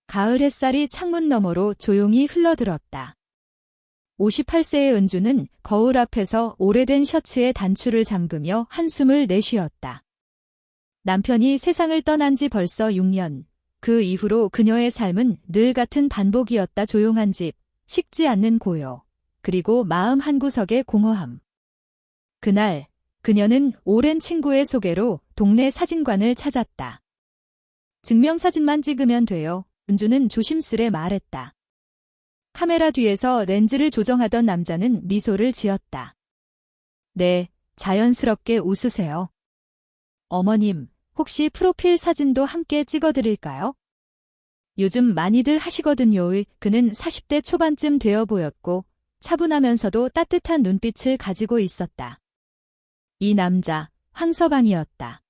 가을 햇살이 창문 너머로 조용히 흘러들었다. 58세의 은주는 거울 앞에서 오래된 셔츠의 단추를 잠그며 한숨을 내쉬었다. 남편이 세상을 떠난 지 벌써 6년. 그 이후로 그녀의 삶은 늘 같은 반복이었다. 조용한 집, 식지 않는 고요, 그리고 마음 한구석의 공허함. 그날 그녀는 오랜 친구의 소개로 동네 사진관을 찾았다. 증명사진만 찍으면 돼요. 은주는 조심스레 말했다. 카메라 뒤에서 렌즈를 조정하던 남자는 미소를 지었다. 네, 자연스럽게 웃으세요. 어머님, 혹시 프로필 사진도 함께 찍어드릴까요? 요즘 많이들 하시거든요. 그는 40대 초반쯤 되어 보였고 차분하면서도 따뜻한 눈빛을 가지고 있었다. 이 남자, 황서방이었다.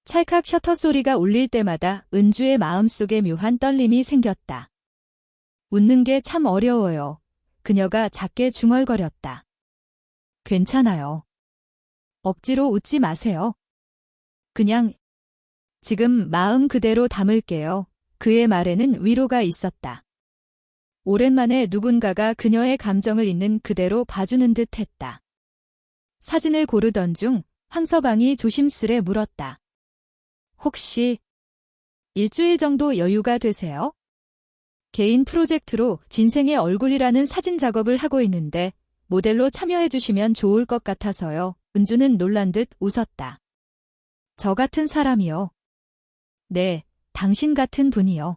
찰칵 셔터 소리가 울릴 때마다 은주의 마음속에 묘한 떨림이 생겼다. 웃는 게 참 어려워요. 그녀가 작게 중얼거렸다. 괜찮아요. 억지로 웃지 마세요. 그냥 지금 마음 그대로 담을게요. 그의 말에는 위로가 있었다. 오랜만에 누군가가 그녀의 감정을 있는 그대로 봐주는 듯 했다. 사진을 고르던 중 황서방이 조심스레 물었다. 혹시 일주일 정도 여유가 되세요? 개인 프로젝트로 진생의 얼굴이라는 사진 작업을 하고 있는데 모델로 참여해 주시면 좋을 것 같아서요. 은주는 놀란 듯 웃었다. 저 같은 사람이요? 네, 당신 같은 분이요.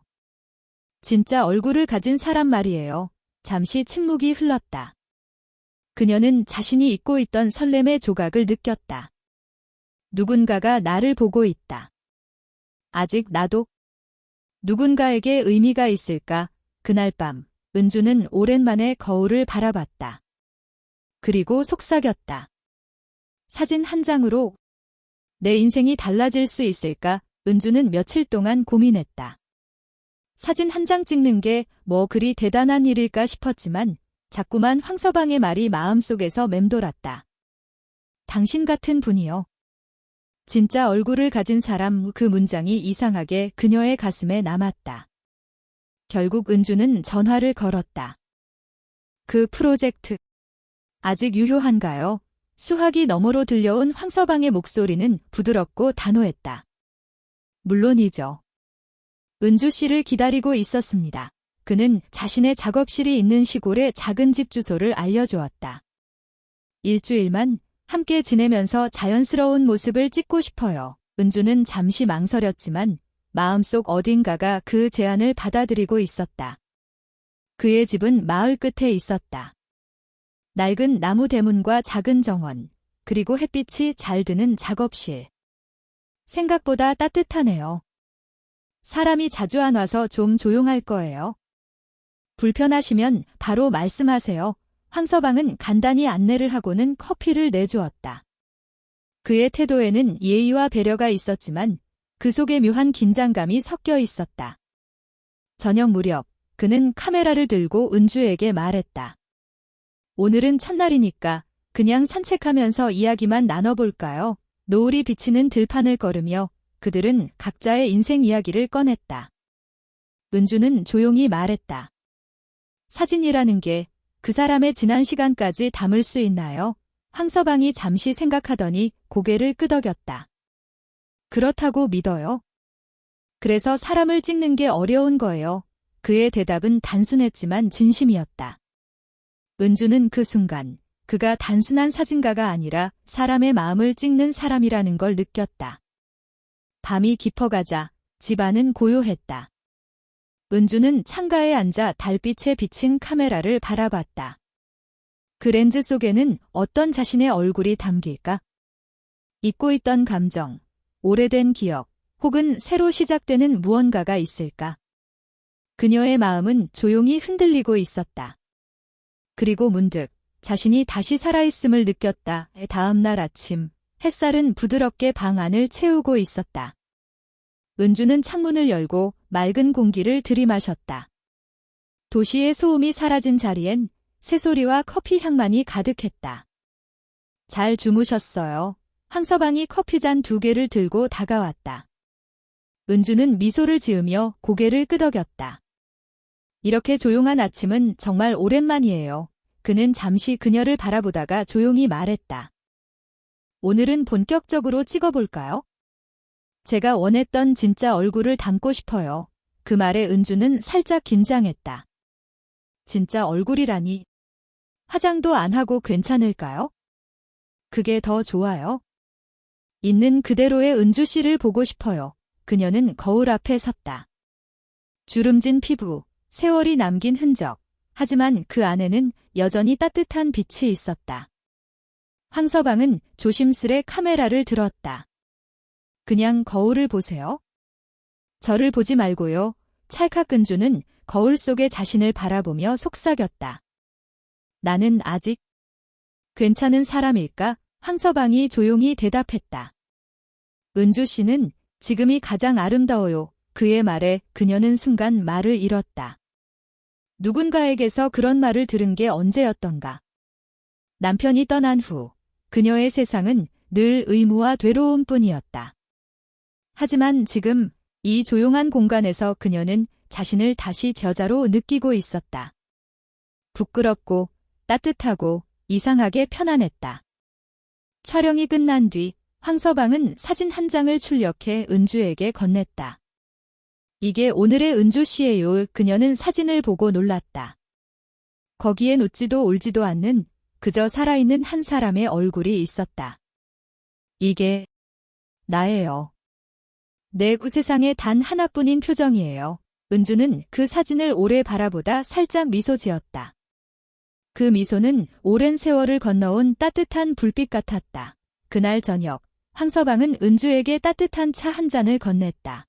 진짜 얼굴을 가진 사람 말이에요. 잠시 침묵이 흘렀다. 그녀는 자신이 잊고 있던 설렘의 조각을 느꼈다. 누군가가 나를 보고 있다. 아직 나도 누군가에게 의미가 있을까? 그날 밤, 은주는 오랜만에 거울을 바라봤다. 그리고 속삭였다. 사진 한 장으로 내 인생이 달라질 수 있을까? 은주는 며칠 동안 고민했다. 사진 한 장 찍는 게 뭐 그리 대단한 일일까 싶었지만 자꾸만 황서방의 말이 마음속에서 맴돌았다. 당신 같은 분이요. 진짜 얼굴을 가진 사람, 그 문장이 이상하게 그녀의 가슴에 남았다. 결국 은주는 전화를 걸었다. 그 프로젝트 아직 유효한가요? 수화기 너머로 들려온 황서방의 목소리는 부드럽고 단호했다. 물론이죠. 은주 씨를 기다리고 있었습니다. 그는 자신의 작업실이 있는 시골의 작은 집 주소를 알려주었다. 일주일만 함께 지내면서 자연스러운 모습을 찍고 싶어요. 은주는 잠시 망설였지만 마음속 어딘가가 그 제안을 받아들이고 있었다. 그의 집은 마을 끝에 있었다. 낡은 나무 대문과 작은 정원, 그리고 햇빛이 잘 드는 작업실. 생각보다 따뜻하네요. 사람이 자주 안 와서 좀 조용할 거예요. 불편하시면 바로 말씀하세요. 황서방은 간단히 안내를 하고는 커피를 내주었다. 그의 태도에는 예의와 배려가 있었지만 그 속에 묘한 긴장감이 섞여 있었다. 저녁 무렵 그는 카메라를 들고 은주에게 말했다. 오늘은 첫날이니까 그냥 산책하면서 이야기만 나눠볼까요? 노을이 비치는 들판을 걸으며 그들은 각자의 인생 이야기를 꺼냈다. 은주는 조용히 말했다. 사진이라는 게 그 사람의 지난 시간까지 담을 수 있나요? 황서방이 잠시 생각하더니 고개를 끄덕였다. 그렇다고 믿어요. 그래서 사람을 찍는 게 어려운 거예요. 그의 대답은 단순했지만 진심이었다. 은주는 그 순간 그가 단순한 사진가가 아니라 사람의 마음을 찍는 사람이라는 걸 느꼈다. 밤이 깊어가자 집안은 고요했다. 은주는 창가에 앉아 달빛에 비친 카메라를 바라봤다. 그 렌즈 속에는 어떤 자신의 얼굴이 담길까? 잊고 있던 감정, 오래된 기억, 혹은 새로 시작되는 무언가가 있을까? 그녀의 마음은 조용히 흔들리고 있었다. 그리고 문득 자신이 다시 살아있음을 느꼈다. 다음 날 아침, 햇살은 부드럽게 방 안을 채우고 있었다. 은주는 창문을 열고 맑은 공기를 들이마셨다. 도시의 소음이 사라진 자리엔 새소리와 커피 향만이 가득했다. 잘 주무셨어요. 황서방이 커피잔 2개를 들고 다가왔다. 은주는 미소를 지으며 고개를 끄덕였다. 이렇게 조용한 아침은 정말 오랜만이에요. 그는 잠시 그녀를 바라보다가 조용히 말했다. 오늘은 본격적으로 찍어볼까요? 제가 원했던 진짜 얼굴을 담고 싶어요. 그 말에 은주는 살짝 긴장했다. 진짜 얼굴이라니. 화장도 안 하고 괜찮을까요? 그게 더 좋아요. 있는 그대로의 은주 씨를 보고 싶어요. 그녀는 거울 앞에 섰다. 주름진 피부, 세월이 남긴 흔적. 하지만 그 안에는 여전히 따뜻한 빛이 있었다. 황서방은 조심스레 카메라를 들었다. 그냥 거울을 보세요. 저를 보지 말고요. 찰칵 은주는 거울 속의 자신을 바라보며 속삭였다. 나는 아직 괜찮은 사람일까? 황서방이 조용히 대답했다. 은주 씨는 지금이 가장 아름다워요. 그의 말에 그녀는 순간 말을 잃었다. 누군가에게서 그런 말을 들은 게 언제였던가. 남편이 떠난 후 그녀의 세상은 늘 의무와 괴로움뿐이었다. 하지만 지금 이 조용한 공간에서 그녀는 자신을 다시 여자로 느끼고 있었다. 부끄럽고 따뜻하고 이상하게 편안했다. 촬영이 끝난 뒤 황서방은 사진 한 장을 출력해 은주에게 건넸다. 이게 오늘의 은주 씨예요. 그녀는 사진을 보고 놀랐다. 거기엔 웃지도 울지도 않는 그저 살아있는 한 사람의 얼굴이 있었다. 이게 나예요. 내 세상에 단 하나뿐인 표정이에요. 은주는 그 사진을 오래 바라보다 살짝 미소 지었다. 그 미소는 오랜 세월을 건너온 따뜻한 불빛 같았다. 그날 저녁, 황서방은 은주에게 따뜻한 차 한 잔을 건넸다.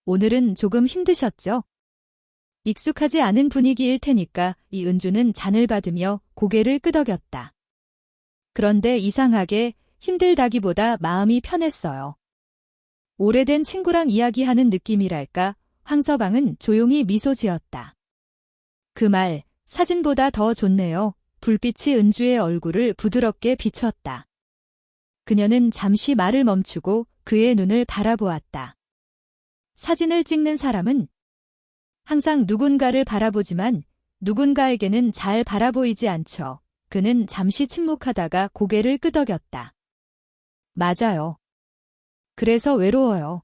오늘은 조금 힘드셨죠? 익숙하지 않은 분위기일 테니까. 이 은주는 잔을 받으며 고개를 끄덕였다. 그런데 이상하게 힘들다기보다 마음이 편했어요. 오래된 친구랑 이야기하는 느낌이랄까. 황서방은 조용히 미소 지었다. 그 말, 사진보다 더 좋네요. 불빛이 은주의 얼굴을 부드럽게 비췄다. 그녀는 잠시 말을 멈추고 그의 눈을 바라보았다. 사진을 찍는 사람은 항상 누군가를 바라보지만 누군가에게는 잘 바라보이지 않죠. 그는 잠시 침묵하다가 고개를 끄덕였다. 맞아요. 그래서 외로워요.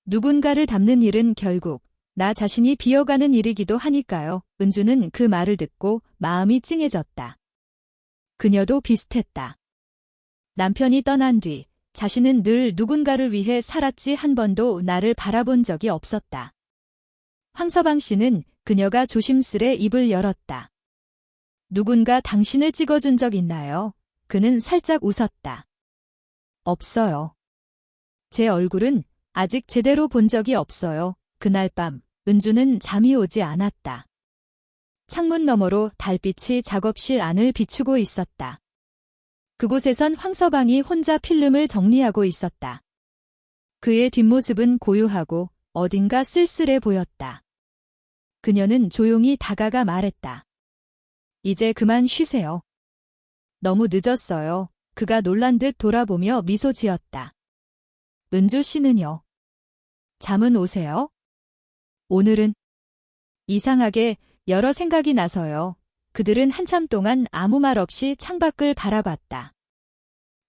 누군가를 담는 일은 결국 나 자신이 비어가는 일이기도 하니까요. 은주는 그 말을 듣고 마음이 찡해졌다. 그녀도 비슷했다. 남편이 떠난 뒤 자신은 늘 누군가를 위해 살았지 한 번도 나를 바라본 적이 없었다. 황서방 씨는 그녀가 조심스레 입을 열었다. 누군가 당신을 찍어준 적 있나요? 그는 살짝 웃었다. 없어요. 제 얼굴은 아직 제대로 본 적이 없어요. 그날 밤 은주는 잠이 오지 않았다. 창문 너머로 달빛이 작업실 안을 비추고 있었다. 그곳에선 황서방이 혼자 필름을 정리하고 있었다. 그의 뒷모습은 고요하고 어딘가 쓸쓸해 보였다. 그녀는 조용히 다가가 말했다. 이제 그만 쉬세요. 너무 늦었어요. 그가 놀란 듯 돌아보며 미소 지었다. 은주 씨는요? 잠은 오세요? 오늘은 이상하게 여러 생각이 나서요. 그들은 한참 동안 아무 말 없이 창밖을 바라봤다.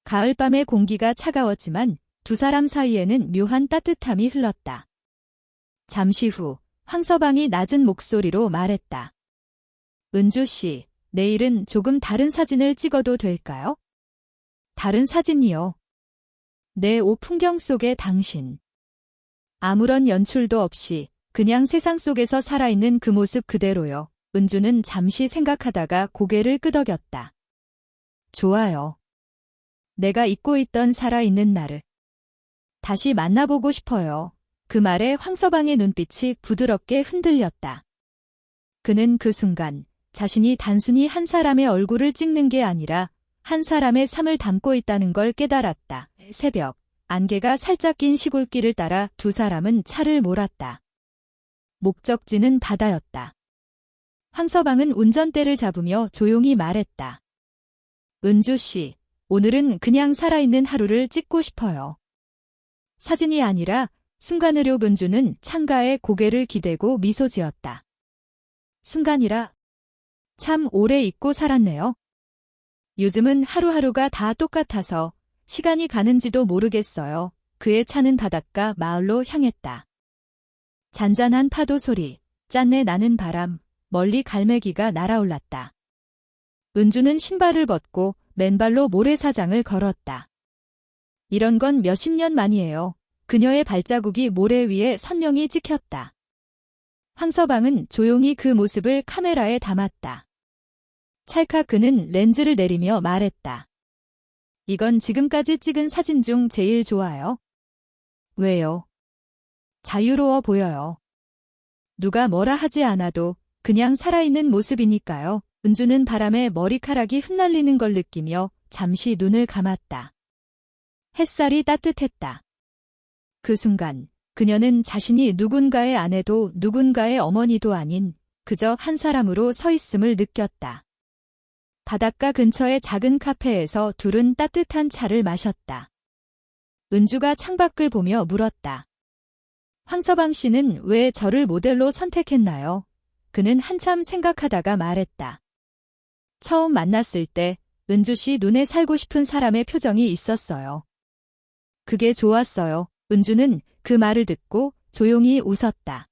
가을밤의 공기가 차가웠지만 두 사람 사이에는 묘한 따뜻함이 흘렀다. 잠시 후 황서방이 낮은 목소리로 말했다. 은주 씨, 내일은 조금 다른 사진을 찍어도 될까요? 다른 사진이요. 내 옷 풍경 속의 당신. 아무런 연출도 없이 그냥 세상 속에서 살아있는 그 모습 그대로요. 은주는 잠시 생각하다가 고개를 끄덕였다. 좋아요. 내가 잊고 있던 살아있는 나를 다시 만나보고 싶어요. 그 말에 황서방의 눈빛이 부드럽게 흔들렸다. 그는 그 순간 자신이 단순히 한 사람의 얼굴을 찍는 게 아니라 한 사람의 삶을 담고 있다는 걸 깨달았다. 새벽, 안개가 살짝 낀 시골길을 따라 두 사람은 차를 몰았다. 목적지는 바다였다. 황서방은 운전대를 잡으며 조용히 말했다. 은주 씨, 오늘은 그냥 살아있는 하루를 찍고 싶어요. 사진이 아니라 순간의료 은주는 창가에 고개를 기대고 미소 지었다. 순간이라 참 오래 잊고 살았네요. 요즘은 하루하루가 다 똑같아서 시간이 가는지도 모르겠어요. 그의 차는 바닷가 마을로 향했다. 잔잔한 파도 소리, 짠내 나는 바람, 멀리 갈매기가 날아올랐다. 은주는 신발을 벗고 맨발로 모래사장을 걸었다. 이런 건 몇십 년 만이에요. 그녀의 발자국이 모래 위에 선명히 찍혔다. 황서방은 조용히 그 모습을 카메라에 담았다. 찰칵 그는 렌즈를 내리며 말했다. 이건 지금까지 찍은 사진 중 제일 좋아요. 왜요? 자유로워 보여요. 누가 뭐라 하지 않아도 그냥 살아있는 모습이니까요. 은주는 바람에 머리카락이 흩날리는 걸 느끼며 잠시 눈을 감았다. 햇살이 따뜻했다. 그 순간 그녀는 자신이 누군가의 아내도 누군가의 어머니도 아닌 그저 한 사람으로 서 있음을 느꼈다. 바닷가 근처의 작은 카페에서 둘은 따뜻한 차를 마셨다. 은주가 창밖을 보며 물었다. 황서방 씨는 왜 저를 모델로 선택했나요? 그는 한참 생각하다가 말했다. 처음 만났을 때 은주 씨 눈에 살고 싶은 사람의 표정이 있었어요. 그게 좋았어요. 은주는 그 말을 듣고 조용히 웃었다.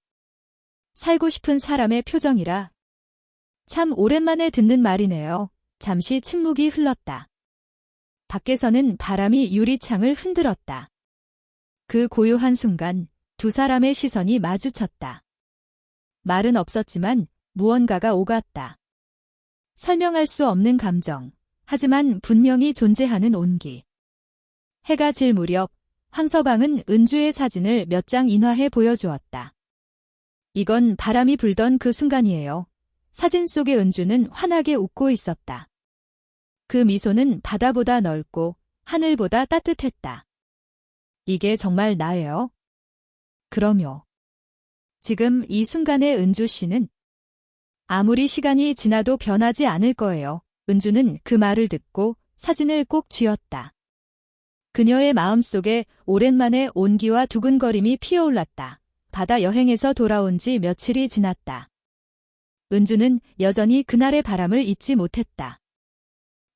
살고 싶은 사람의 표정이라. 참 오랜만에 듣는 말이네요. 잠시 침묵이 흘렀다. 밖에서는 바람이 유리창을 흔들었다. 그 고요한 순간 두 사람의 시선이 마주쳤다. 말은 없었지만 무언가가 오갔다. 설명할 수 없는 감정, 하지만 분명히 존재하는 온기. 해가 질 무렵 황서방은 은주의 사진을 몇 장 인화해 보여주었다. 이건 바람이 불던 그 순간이에요. 사진 속의 은주는 환하게 웃고 있었다. 그 미소는 바다보다 넓고 하늘보다 따뜻했다. 이게 정말 나예요? 그럼요. 지금 이 순간의 은주 씨는 아무리 시간이 지나도 변하지 않을 거예요. 은주는 그 말을 듣고 사진을 꼭 쥐었다. 그녀의 마음속에 오랜만에 온기와 두근거림이 피어올랐다. 바다 여행에서 돌아온 지 며칠이 지났다. 은주는 여전히 그날의 바람을 잊지 못했다.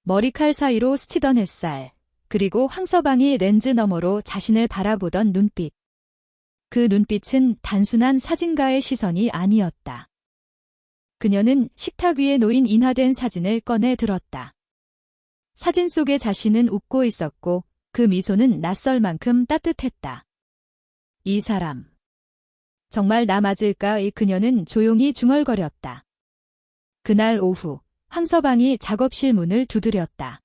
머리칼 사이로 스치던 햇살, 그리고 황서방이 렌즈 너머로 자신을 바라보던 눈빛. 그 눈빛은 단순한 사진가의 시선이 아니었다. 그녀는 식탁 위에 놓인 인화된 사진을 꺼내 들었다. 사진 속의 자신은 웃고 있었고 그 미소는 낯설 만큼 따뜻했다. 이 사람. 정말 나 맞을까? 그녀는 조용히 중얼거렸다. 그날 오후 황서방이 작업실 문을 두드렸다.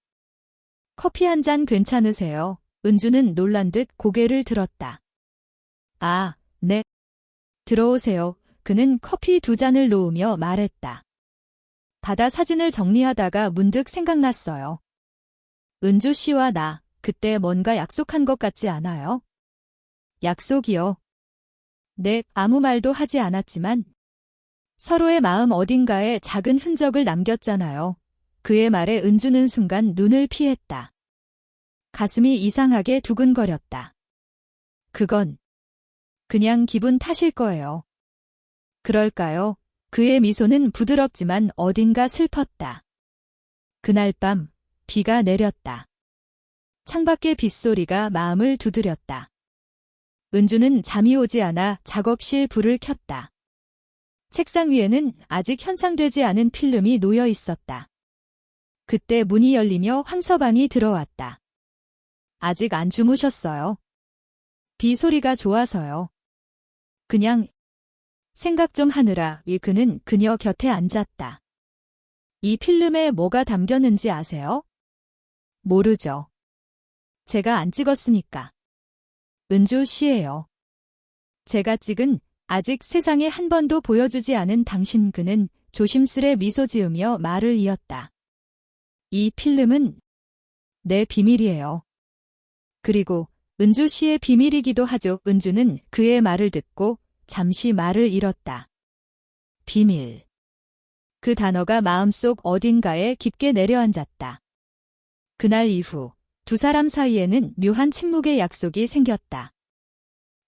커피 한 잔 괜찮으세요? 은주는 놀란 듯 고개를 들었다. 아, 네. 들어오세요. 그는 커피 두 잔을 놓으며 말했다. 바다 사진을 정리하다가 문득 생각났어요. 은주 씨와 나, 그때 뭔가 약속한 것 같지 않아요? 약속이요? 네, 아무 말도 하지 않았지만 서로의 마음 어딘가에 작은 흔적을 남겼잖아요. 그의 말에 은주는 순간 눈을 피했다. 가슴이 이상하게 두근거렸다. 그건 그냥 기분 탓일 거예요. 그럴까요? 그의 미소는 부드럽지만 어딘가 슬펐다. 그날 밤 비가 내렸다. 창밖의 빗소리가 마음을 두드렸다. 은주는 잠이 오지 않아 작업실 불을 켰다. 책상 위에는 아직 현상되지 않은 필름이 놓여 있었다. 그때 문이 열리며 황서방이 들어왔다. 아직 안 주무셨어요? 비 소리가 좋아서요. 그냥 생각 좀 하느라. 그는 그녀 곁에 앉았다. 이 필름에 뭐가 담겼는지 아세요? 모르죠. 제가 안 찍었으니까. 은주 씨예요. 제가 찍은 아직 세상에 한 번도 보여주지 않은 당신. 그는 조심스레 미소 지으며 말을 이었다. 이 필름은 내 비밀이에요. 그리고 은주 씨의 비밀이기도 하죠. 은주는 그의 말을 듣고 잠시 말을 잃었다. 비밀. 그 단어가 마음속 어딘가에 깊게 내려앉았다. 그날 이후 두 사람 사이에는 묘한 침묵의 약속이 생겼다.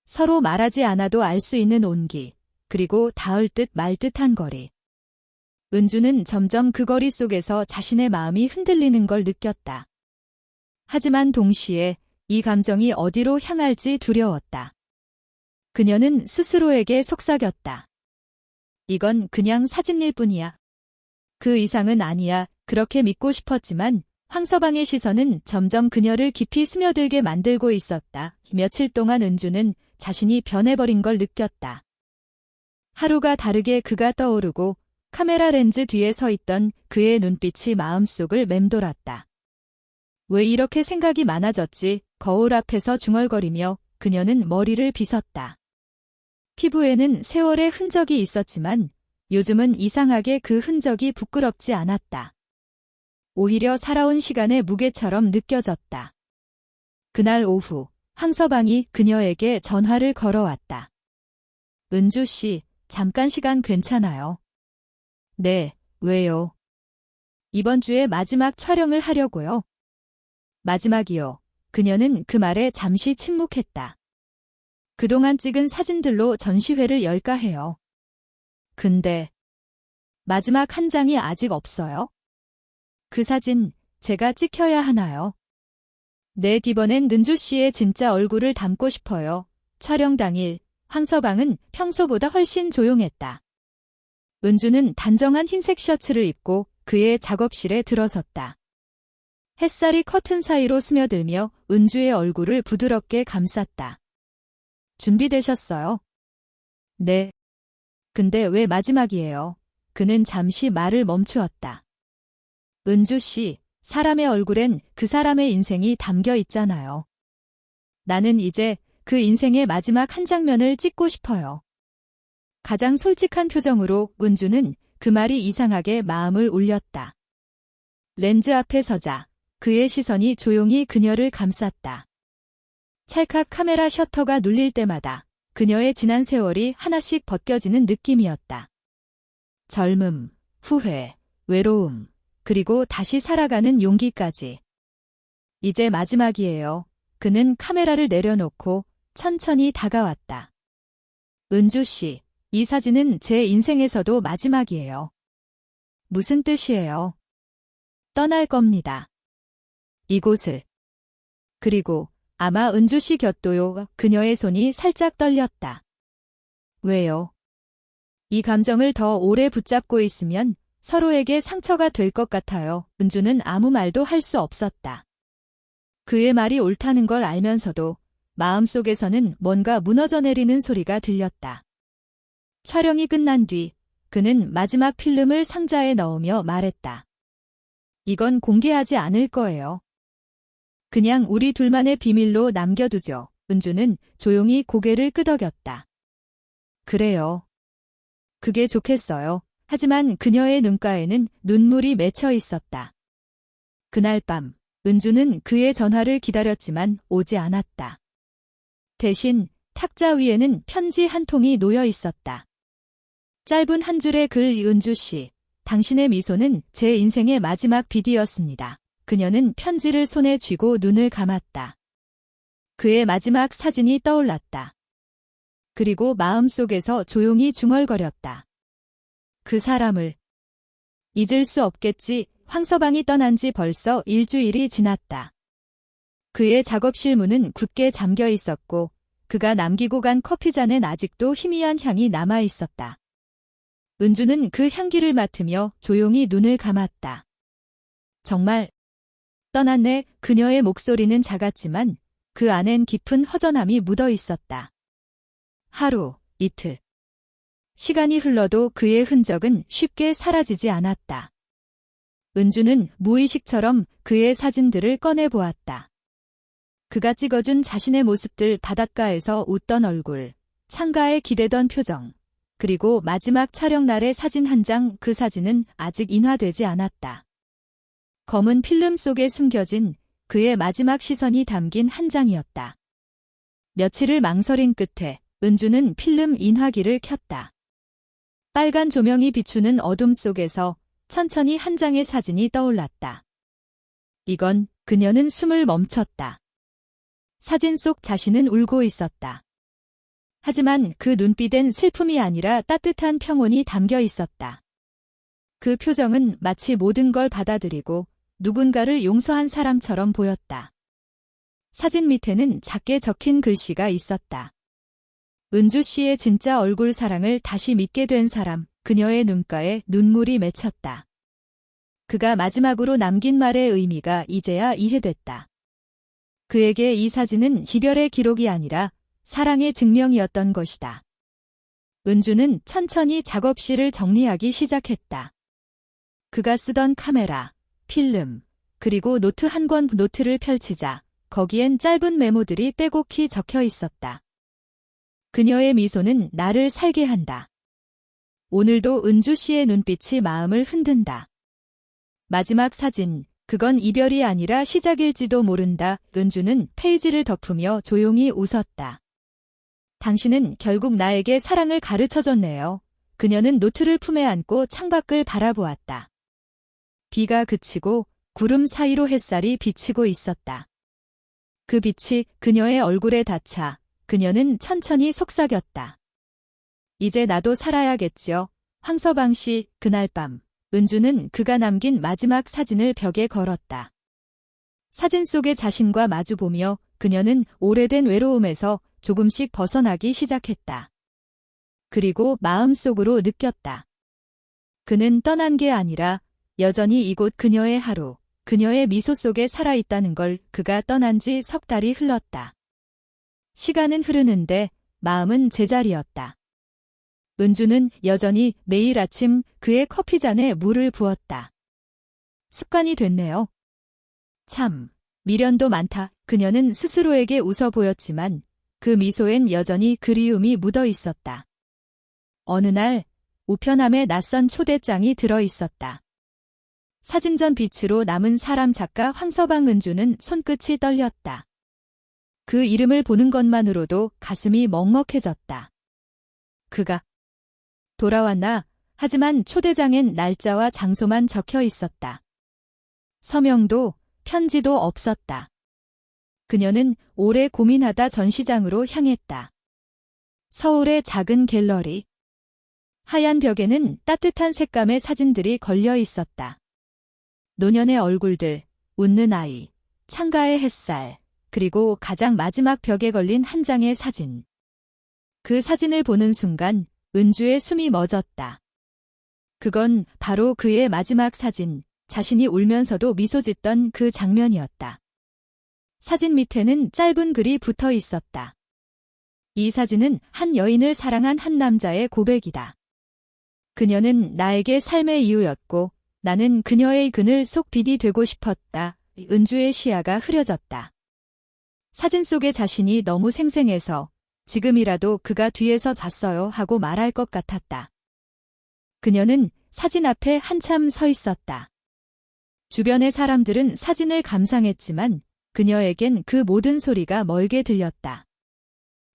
서로 말하지 않아도 알 수 있는 온기, 그리고 닿을 듯 말 듯한 거리. 은주는 점점 그 거리 속에서 자신의 마음이 흔들리는 걸 느꼈다. 하지만 동시에 이 감정이 어디로 향할지 두려웠다. 그녀는 스스로에게 속삭였다. 이건 그냥 사진일 뿐이야. 그 이상은 아니야. 그렇게 믿고 싶었지만 황서방의 시선은 점점 그녀를 깊이 스며들게 만들고 있었다. 며칠 동안 은주는 자신이 변해버린 걸 느꼈다. 하루가 다르게 그가 떠오르고 카메라 렌즈 뒤에 서 있던 그의 눈빛이 마음속을 맴돌았다. 왜 이렇게 생각이 많아졌지? 거울 앞에서 중얼거리며 그녀는 머리를 빗었다. 피부에는 세월의 흔적이 있었지만 요즘은 이상하게 그 흔적이 부끄럽지 않았다. 오히려 살아온 시간의 무게처럼 느껴졌다. 그날 오후 황서방이 그녀에게 전화를 걸어왔다. 은주 씨, 잠깐 시간 괜찮아요? 네, 왜요? 이번 주에 마지막 촬영을 하려고요. 마지막이요. 그녀는 그 말에 잠시 침묵했다. 그동안 찍은 사진들로 전시회를 열까 해요. 근데 마지막 한 장이 아직 없어요? 그 사진 제가 찍혀야 하나요? 네, 이번엔 은주 씨의 진짜 얼굴을 담고 싶어요. 촬영 당일 황서방은 평소보다 훨씬 조용했다. 은주는 단정한 흰색 셔츠를 입고 그의 작업실에 들어섰다. 햇살이 커튼 사이로 스며들며 은주의 얼굴을 부드럽게 감쌌다. 준비되셨어요? 네. 근데 왜 마지막이에요? 그는 잠시 말을 멈추었다. 은주 씨, 사람의 얼굴엔 그 사람의 인생이 담겨 있잖아요. 나는 이제 그 인생의 마지막 한 장면을 찍고 싶어요. 가장 솔직한 표정으로 은주는 그 말이 이상하게 마음을 울렸다. 렌즈 앞에 서자 그의 시선이 조용히 그녀를 감쌌다. 찰칵 카메라 셔터가 눌릴 때마다 그녀의 지난 세월이 하나씩 벗겨지는 느낌이었다. 젊음, 후회, 외로움, 그리고 다시 살아가는 용기까지. 이제 마지막이에요. 그는 카메라를 내려놓고 천천히 다가왔다. 은주 씨, 이 사진은 제 인생에서도 마지막이에요. 무슨 뜻이에요? 떠날 겁니다. 이곳을. 그리고 아마 은주 씨 곁도요. 그녀의 손이 살짝 떨렸다. 왜요? 이 감정을 더 오래 붙잡고 있으면 서로에게 상처가 될 것 같아요. 은주는 아무 말도 할 수 없었다. 그의 말이 옳다는 걸 알면서도 마음속에서는 뭔가 무너져 내리는 소리가 들렸다. 촬영이 끝난 뒤 그는 마지막 필름을 상자에 넣으며 말했다. 이건 공개하지 않을 거예요. 그냥 우리 둘만의 비밀로 남겨두죠. 은주는 조용히 고개를 끄덕였다. 그래요. 그게 좋겠어요. 하지만 그녀의 눈가에는 눈물이 맺혀 있었다. 그날 밤 은주는 그의 전화를 기다렸지만 오지 않았다. 대신 탁자 위에는 편지 한 통이 놓여 있었다. 짧은 한 줄의 글. 은주 씨, 당신의 미소는 제 인생의 마지막 빛이었습니다. 그녀는 편지를 손에 쥐고 눈을 감았다. 그의 마지막 사진이 떠올랐다. 그리고 마음속에서 조용히 중얼거렸다. 그 사람을 잊을 수 없겠지. 황서방이 떠난 지 벌써 일주일이 지났다. 그의 작업실 문은 굳게 잠겨 있었고 그가 남기고 간 커피잔엔 아직도 희미한 향이 남아 있었다. 은주는 그 향기를 맡으며 조용히 눈을 감았다. 정말 떠났네. 그녀의 목소리는 작았지만 그 안엔 깊은 허전함이 묻어 있었다. 하루, 이틀. 시간이 흘러도 그의 흔적은 쉽게 사라지지 않았다. 은주는 무의식처럼 그의 사진들을 꺼내보았다. 그가 찍어준 자신의 모습들, 바닷가에서 웃던 얼굴, 창가에 기대던 표정, 그리고 마지막 촬영 날의 사진 한 장. 그 사진은 아직 인화되지 않았다. 검은 필름 속에 숨겨진 그의 마지막 시선이 담긴 한 장이었다. 며칠을 망설인 끝에 은주는 필름 인화기를 켰다. 빨간 조명이 비추는 어둠 속에서 천천히 한 장의 사진이 떠올랐다. 이건. 그녀는 숨을 멈췄다. 사진 속 자신은 울고 있었다. 하지만 그 눈빛엔 슬픔이 아니라 따뜻한 평온이 담겨 있었다. 그 표정은 마치 모든 걸 받아들이고 누군가를 용서한 사람처럼 보였다. 사진 밑에는 작게 적힌 글씨가 있었다. 은주 씨의 진짜 얼굴 사랑을 다시 믿게 된 사람, 그녀의 눈가에 눈물이 맺혔다. 그가 마지막으로 남긴 말의 의미가 이제야 이해됐다. 그에게 이 사진은 이별의 기록이 아니라 사랑의 증명이었던 것이다. 은주는 천천히 작업실을 정리하기 시작했다. 그가 쓰던 카메라, 필름, 그리고 노트 한 권 노트를 펼치자 거기엔 짧은 메모들이 빼곡히 적혀 있었다. 그녀의 미소는 나를 살게 한다. 오늘도 은주 씨의 눈빛이 마음을 흔든다. 마지막 사진, 그건 이별이 아니라 시작일지도 모른다. 은주는 페이지를 덮으며 조용히 웃었다. 당신은 결국 나에게 사랑을 가르쳐줬네요. 그녀는 노트를 품에 안고 창밖을 바라보았다. 비가 그치고 구름 사이로 햇살이 비치고 있었다. 그 빛이 그녀의 얼굴에 닿자 그녀는 천천히 속삭였다. 이제 나도 살아야겠죠. 황서방 씨, 그날 밤 은주는 그가 남긴 마지막 사진을 벽에 걸었다. 사진 속의 자신과 마주보며 그녀는 오래된 외로움에서 조금씩 벗어나기 시작했다. 그리고 마음속으로 느꼈다. 그는 떠난 게 아니라 여전히 이곳 그녀의 하루, 그녀의 미소 속에 살아있다는 걸. 그가 떠난 지 석 달이 흘렀다. 시간은 흐르는데 마음은 제자리였다. 은주는 여전히 매일 아침 그의 커피잔에 물을 부었다. 습관이 됐네요. 참, 미련도 많다. 그녀는 스스로에게 웃어 보였지만 그 미소엔 여전히 그리움이 묻어 있었다. 어느 날 우편함에 낯선 초대장이 들어 있었다. 사진전 빛으로 남은 사람 작가 황서방. 은주는 손끝이 떨렸다. 그 이름을 보는 것만으로도 가슴이 먹먹해졌다. 그가 돌아왔나? 하지만 초대장엔 날짜와 장소만 적혀 있었다. 서명도 편지도 없었다. 그녀는 오래 고민하다 전시장으로 향했다. 서울의 작은 갤러리. 하얀 벽에는 따뜻한 색감의 사진들이 걸려 있었다. 노년의 얼굴들, 웃는 아이, 창가의 햇살, 그리고 가장 마지막 벽에 걸린 한 장의 사진. 그 사진을 보는 순간 은주의 숨이 멎었다. 그건 바로 그의 마지막 사진, 자신이 울면서도 미소 짓던 그 장면이었다. 사진 밑에는 짧은 글이 붙어 있었다. 이 사진은 한 여인을 사랑한 한 남자의 고백이다. 그녀는 나에게 삶의 이유였고 나는 그녀의 그늘 속 빛이 되고 싶었다. 은주의 시야가 흐려졌다. 사진 속의 자신이 너무 생생해서 지금이라도 그가 뒤에서 잤어요 하고 말할 것 같았다. 그녀는 사진 앞에 한참 서 있었다. 주변의 사람들은 사진을 감상했지만 그녀에겐 그 모든 소리가 멀게 들렸다.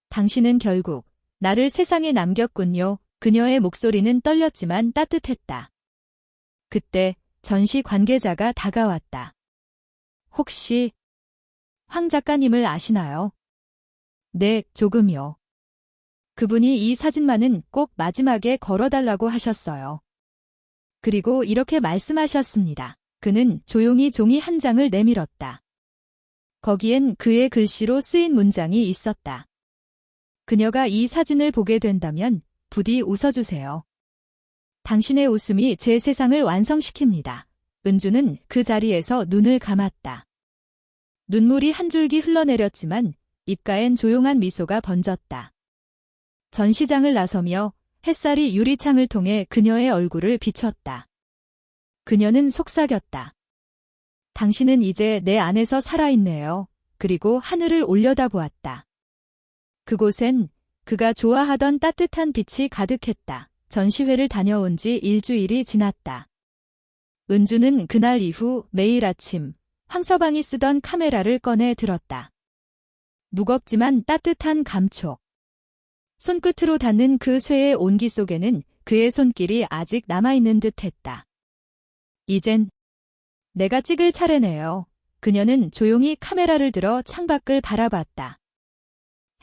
당신은 결국 나를 세상에 남겼군요. 그녀의 목소리는 떨렸지만 따뜻했다. 그때 전시 관계자가 다가왔다. 혹시 황 작가님을 아시나요? 네, 조금요. 그분이 이 사진만은 꼭 마지막에 걸어달라고 하셨어요. 그리고 이렇게 말씀하셨습니다. 그는 조용히 종이 한 장을 내밀었다. 거기엔 그의 글씨로 쓰인 문장이 있었다. 그녀가 이 사진을 보게 된다면 부디 웃어주세요. 당신의 웃음이 제 세상을 완성시킵니다. 은주는 그 자리에서 눈을 감았다. 눈물이 한 줄기 흘러내렸지만 입가엔 조용한 미소가 번졌다. 전시장을 나서며 햇살이 유리창을 통해 그녀의 얼굴을 비췄다. 그녀는 속삭였다. 당신은 이제 내 안에서 살아있네요. 그리고 하늘을 올려다보았다. 그곳엔 그가 좋아하던 따뜻한 빛이 가득했다. 전시회를 다녀온 지 일주일이 지났다. 은주는 그날 이후 매일 아침 황서방이 쓰던 카메라를 꺼내 들었다. 무겁지만 따뜻한 감촉. 손끝으로 닿는 그 쇠의 온기 속에는 그의 손길이 아직 남아있는 듯 했다. 이젠 내가 찍을 차례네요. 그녀는 조용히 카메라를 들어 창밖을 바라봤다.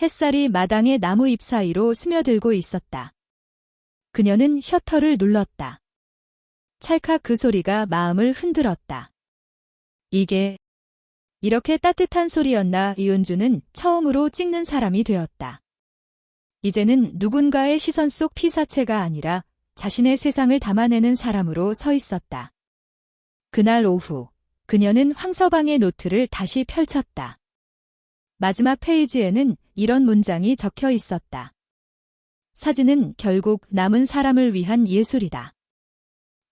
햇살이 마당의 나무 잎 사이로 스며들고 있었다. 그녀는 셔터를 눌렀다. 찰칵 그 소리가 마음을 흔들었다. 이게 이렇게 따뜻한 소리였나. 이은주는 처음으로 찍는 사람이 되었다. 이제는 누군가의 시선 속 피사체가 아니라 자신의 세상을 담아내는 사람으로 서 있었다. 그날 오후, 그녀는 황서방의 노트를 다시 펼쳤다. 마지막 페이지에는 이런 문장이 적혀 있었다. 사진은 결국 남은 사람을 위한 예술이다.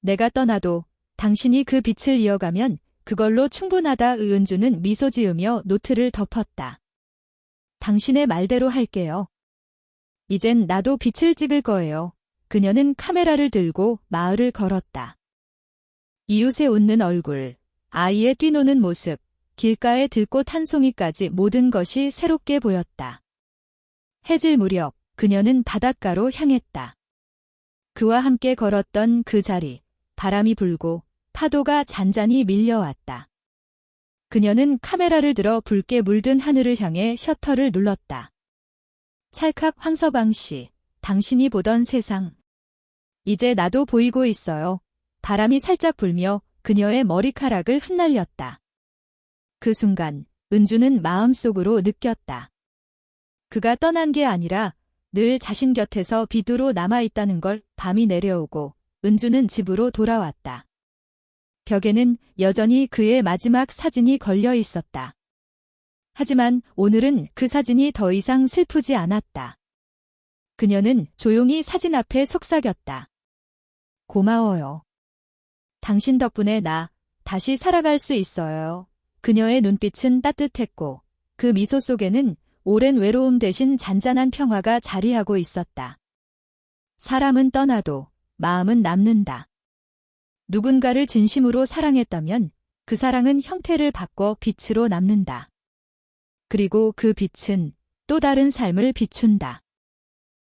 내가 떠나도 당신이 그 빛을 이어가면 그걸로 충분하다. 의은주는 미소 지으며 노트를 덮었다. 당신의 말대로 할게요. 이젠 나도 빛을 찍을 거예요. 그녀는 카메라를 들고 마을을 걸었다. 이웃의 웃는 얼굴, 아이의 뛰노는 모습, 길가의 들꽃 한 송이까지 모든 것이 새롭게 보였다. 해질 무렵 그녀는 바닷가로 향했다. 그와 함께 걸었던 그 자리, 바람이 불고 파도가 잔잔히 밀려왔다. 그녀는 카메라를 들어 붉게 물든 하늘을 향해 셔터를 눌렀다. 찰칵. 황서방 씨, 당신이 보던 세상. 이제 나도 보이고 있어요. 바람이 살짝 불며 그녀의 머리카락을 흩날렸다. 그 순간 은주는 마음속으로 느꼈다. 그가 떠난 게 아니라 늘 자신 곁에서 빛으로 남아있다는 걸. 밤이 내려오고 은주는 집으로 돌아왔다. 벽에는 여전히 그의 마지막 사진이 걸려 있었다. 하지만 오늘은 그 사진이 더 이상 슬프지 않았다. 그녀는 조용히 사진 앞에 속삭였다. 고마워요. 당신 덕분에 나 다시 살아갈 수 있어요. 그녀의 눈빛은 따뜻했고 그 미소 속에는 오랜 외로움 대신 잔잔한 평화가 자리하고 있었다. 사람은 떠나도 마음은 남는다. 누군가를 진심으로 사랑했다면 그 사랑은 형태를 바꿔 빛으로 남는다. 그리고 그 빛은 또 다른 삶을 비춘다.